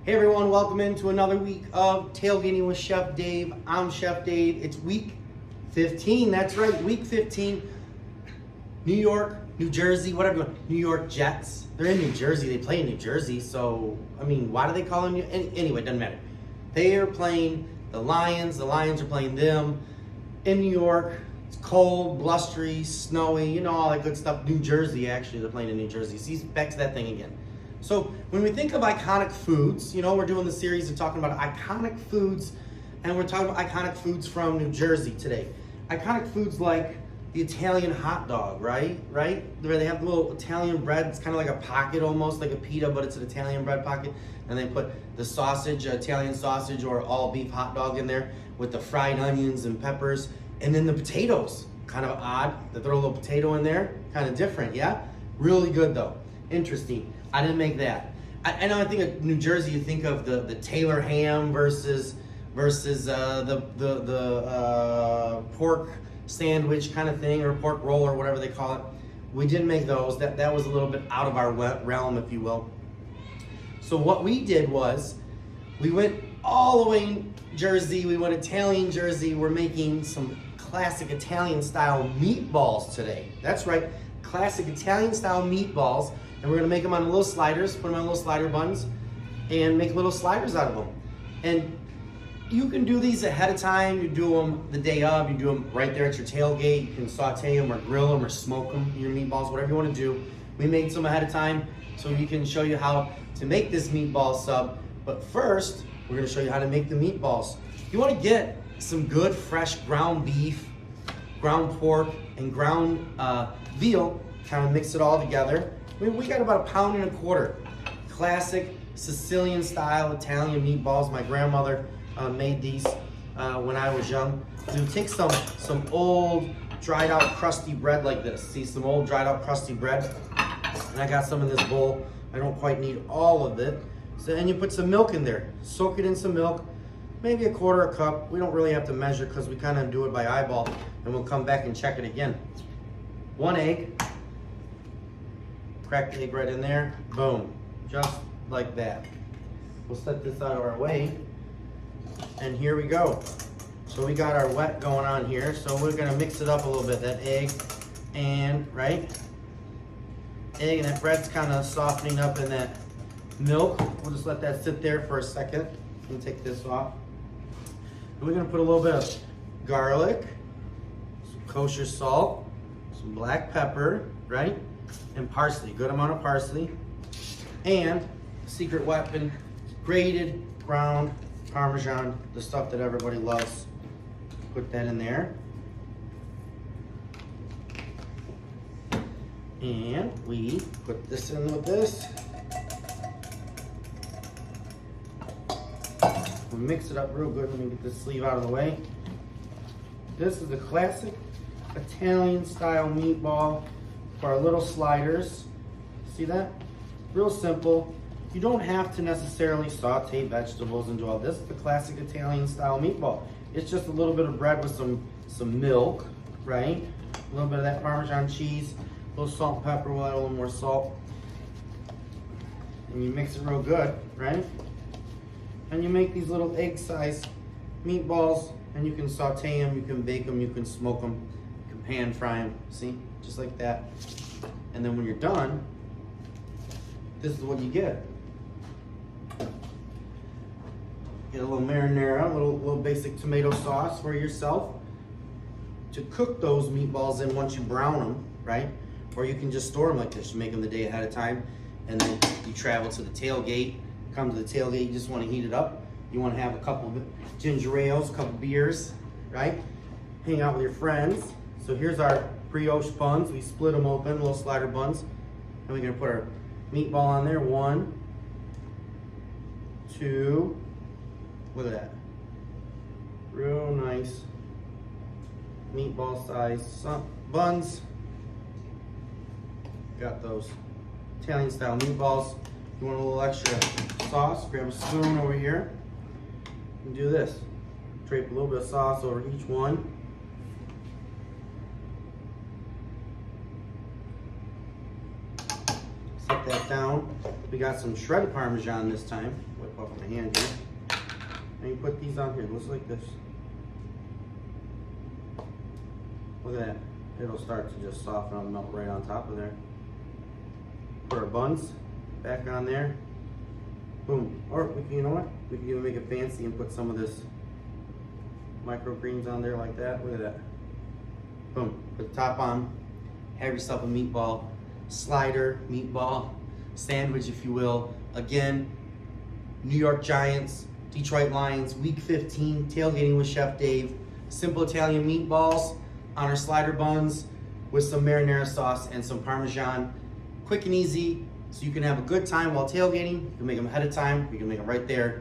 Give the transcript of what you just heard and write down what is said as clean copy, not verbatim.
Hey everyone, welcome into another week of Tailgating with Chef Dave. I'm Chef Dave. It's week 15, that's right, week 15. New York, New Jersey, whatever, New York Jets. They're in New Jersey, they play in New Jersey, so, I mean, why do they call them, anyway, it doesn't matter. They are playing the Lions are playing them in New York. It's cold, blustery, snowy, you know, all that good stuff. New Jersey, actually, they're playing in New Jersey. See, back to that thing again. So when we think of iconic foods, you know, we're doing the series of talking about iconic foods, and we're talking about iconic foods from New Jersey today. Iconic foods like the Italian hot dog, right? Where they have the little Italian bread. It's kind of like a pocket almost, like a pita, but it's an Italian bread pocket. And they put the sausage, Italian sausage or all beef hot dog in there with the fried onions and peppers. And then the potatoes, kind of odd. They throw a little potato in there, kind of different, yeah? Really good though, interesting. I didn't make that. I know. I think of New Jersey. You think of the Taylor ham versus the pork sandwich kind of thing, or pork roll, or whatever they call it. We didn't make those. That was a little bit out of our realm, if you will. So what we did was we went all the way in Jersey. We went Italian Jersey. We're making some classic Italian style meatballs today. That's right, classic Italian style meatballs. And we're gonna make them on little sliders, put them on little slider buns, and make little sliders out of them. And you can do these ahead of time. You do them the day of. You do them right there at your tailgate. You can saute them or grill them or smoke them, your meatballs, whatever you wanna do. We made some ahead of time so we can show you how to make this meatball sub. But first, we're gonna show you how to make the meatballs. You wanna get some good fresh ground beef, ground pork, and ground veal, kind of mix it all together. We got about 1.25 pounds. Classic Sicilian style Italian meatballs. My grandmother made these when I was young. So you take some old dried out crusty bread like this. See, some old dried out crusty bread. And I got some in this bowl. I don't quite need all of it. So, and you put some milk in there. Soak it in some milk, maybe 1/4 cup. We don't really have to measure because we kind of do it by eyeball, and we'll come back and check it again. 1 egg. Crack the egg right in there, boom, just like that. We'll set this out of our way, and here we go. So we got our wet going on here, so we're gonna mix it up a little bit, that egg, and egg and that bread's kind of softening up in that milk. We'll just let that sit there for a second and take this off. And we're gonna put a little bit of garlic, some kosher salt, some black pepper, right? And parsley, good amount of parsley, and secret weapon, grated ground Parmesan, the stuff that everybody loves. Put that in there. And we put this in with this. We'll mix it up real good. Let me get this sleeve out of the way. This is the classic Italian style meatball for our little sliders. See that? Real simple. You don't have to necessarily saute vegetables and do all this. It's the classic Italian style meatball. It's just a little bit of bread with some milk, right? A little bit of that Parmesan cheese, a little salt and pepper. We'll add a little more salt. And you mix it real good, right? And you make these little egg-sized meatballs, and you can saute them, you can bake them, you can smoke them, you can pan fry them. See? Just like that. And then when you're done, this is what you get. Get a little marinara, a little basic tomato sauce for yourself to cook those meatballs in once you brown them, right? Or you can just store them like this. You make them the day ahead of time, and then you travel to the tailgate. Come to the tailgate, you just want to heat it up. You want to have a couple of ginger ales, a couple beers, right? Hang out with your friends. So here's our brioche buns. We split them open, little slider buns. And we're gonna put our meatball on there. 1, 2, look at that. Real nice meatball size buns. Got those Italian style meatballs. If you want a little extra sauce, grab a spoon over here and do this. Drape a little bit of sauce over each one. Set that down. We got some shredded Parmesan this time. Whip off my hand here. And you put these on here, looks like this. Look at that. It'll start to just soften and melt right on top of there. Put our buns back on there. Boom. Or we can, you know what? We can even make it fancy and put some of this microgreens on there like that. Look at that. Boom. Put the top on. Have yourself a meatball slider, meatball sandwich, if you will. Again, New York Giants, Detroit Lions, Week 15, tailgating with Chef Dave. Simple Italian meatballs on our slider buns with some marinara sauce and some Parmesan. Quick and easy, so you can have a good time while tailgating. You can make them ahead of time. You can make them right there.